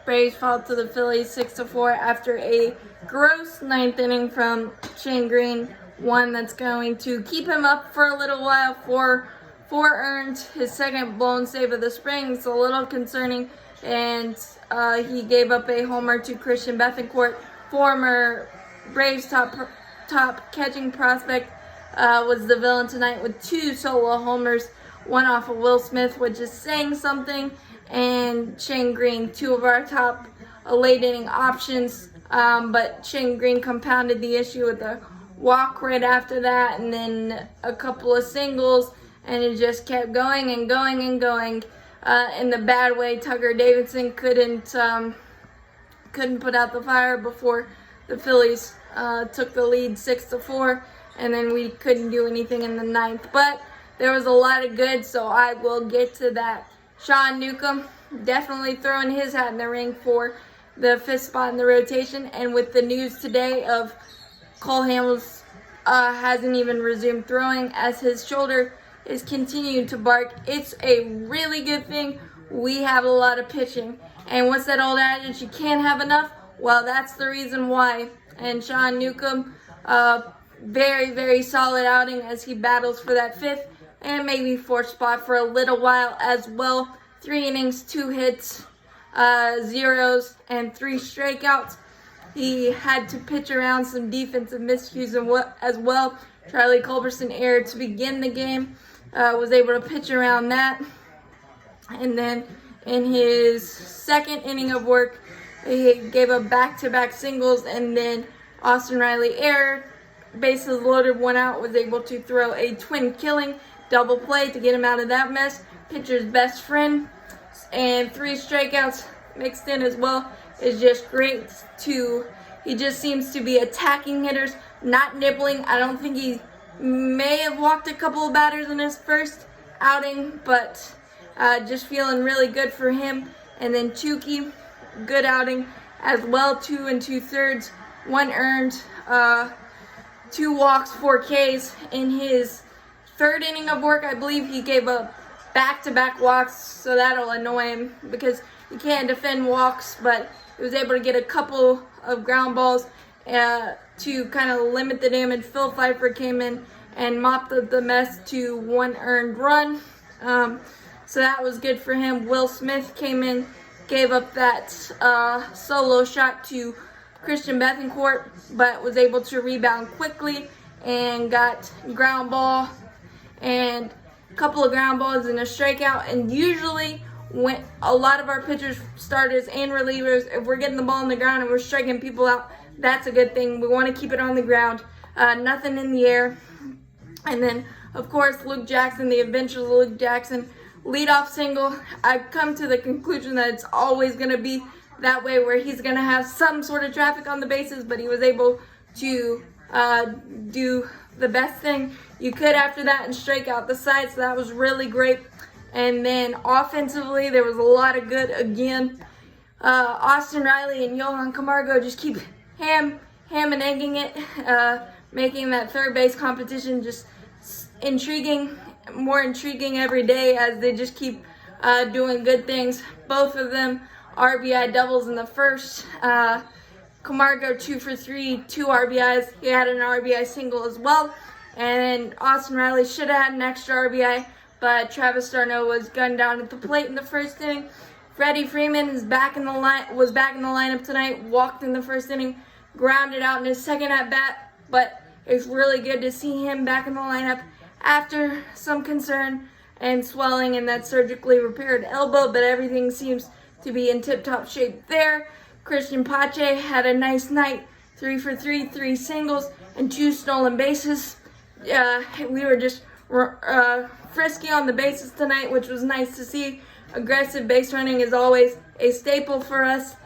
Braves fall to the Phillies 6-4 after a gross ninth inning from Shane Green. One that's going to keep him up for a little while. Four earned, his second blown save of the spring. It's a little concerning, and he gave up a homer to Christian Bethancourt, former Braves top catching prospect. Was the villain tonight with 2 solo homers, one off of Will Smith, which is saying something, and Shane Green, 2 of our top late inning options. But Shane Green compounded the issue with a walk right after that, and then a couple of singles, and it just kept going and going and going. In the bad way, Tucker Davidson couldn't put out the fire before the Phillies took the lead 6-4, and then we couldn't do anything in the ninth. But there was a lot of good, so I will get to that. Sean Newcomb definitely throwing his hat in the ring for the 5th spot in the rotation, and with the news today of Cole Hamels hasn't even resumed throwing as his shoulder is continuing to bark. It's a really good thing. We have a lot of pitching, and what's that old adage, you can't have enough? Well, that's the reason why. And Sean Newcomb, very, very solid outing as he battles for that 5th and maybe 4th spot for a little while as well. 3 innings, 2 hits, 0s, and 3 strikeouts. He had to pitch around some defensive miscues as well. Charlie Culberson erred to begin the game, was able to pitch around that. And then in his 2nd inning of work, he gave up back-to-back singles, and then Austin Riley erred. Bases loaded, 1 out, was able to throw a twin-killing double play to get him out of that mess. Pitcher's best friend, and 3 strikeouts mixed in as well is just great he just seems to be attacking hitters, not nibbling. I don't think he may have walked a couple of batters in his first outing, but just feeling really good for him. And then Tukey, good outing as well, 2 2/3, 1 earned, 2 walks, 4 Ks. In his 3rd inning of work, I believe he gave up back-to-back walks, so that'll annoy him because you can't defend walks, but he was able to get a couple of ground balls to kind of limit the damage. Phil Pfeiffer came in and mopped up the mess to 1 earned run, so that was good for him. Will Smith came in, gave up that solo shot to Christian Bethancourt, but was able to rebound quickly and got ground ball and a couple of ground balls and a strikeout. And usually when a lot of our pitchers, starters, and relievers, if we're getting the ball on the ground and we're striking people out, that's a good thing. We want to keep it on the ground, nothing in the air. And then, of course, Luke Jackson, the adventures of Luke Jackson, leadoff single. I've come to the conclusion that it's always going to be that way, where he's going to have some sort of traffic on the bases, but he was able to do the best thing you could after that and strike out the side, so that was really great. And then offensively, there was a lot of good again. Austin Riley and Johan Camargo just keep ham and egging it, making that third base competition just intriguing, more intriguing every day as they just keep doing good things. Both of them RBI doubles in the first. Camargo 2 for 3, 2 RBIs. He had an RBI single as well. And Austin Riley should have had an extra RBI, but Travis d'Arnaud was gunned down at the plate in the 1st inning. Freddie Freeman was back in the lineup tonight, walked in the 1st inning, grounded out in his 2nd at-bat, but it's really good to see him back in the lineup after some concern and swelling in that surgically repaired elbow, but everything seems to be in tip-top shape there. Christian Pache had a nice night, 3 for 3, 3 singles, and 2 stolen bases. We were just frisky on the bases tonight, which was nice to see. Aggressive base running is always a staple for us.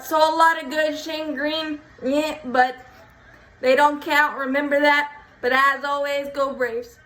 So a lot of good. Shane Green, yeah, but they don't count. Remember that. But as always, go Braves.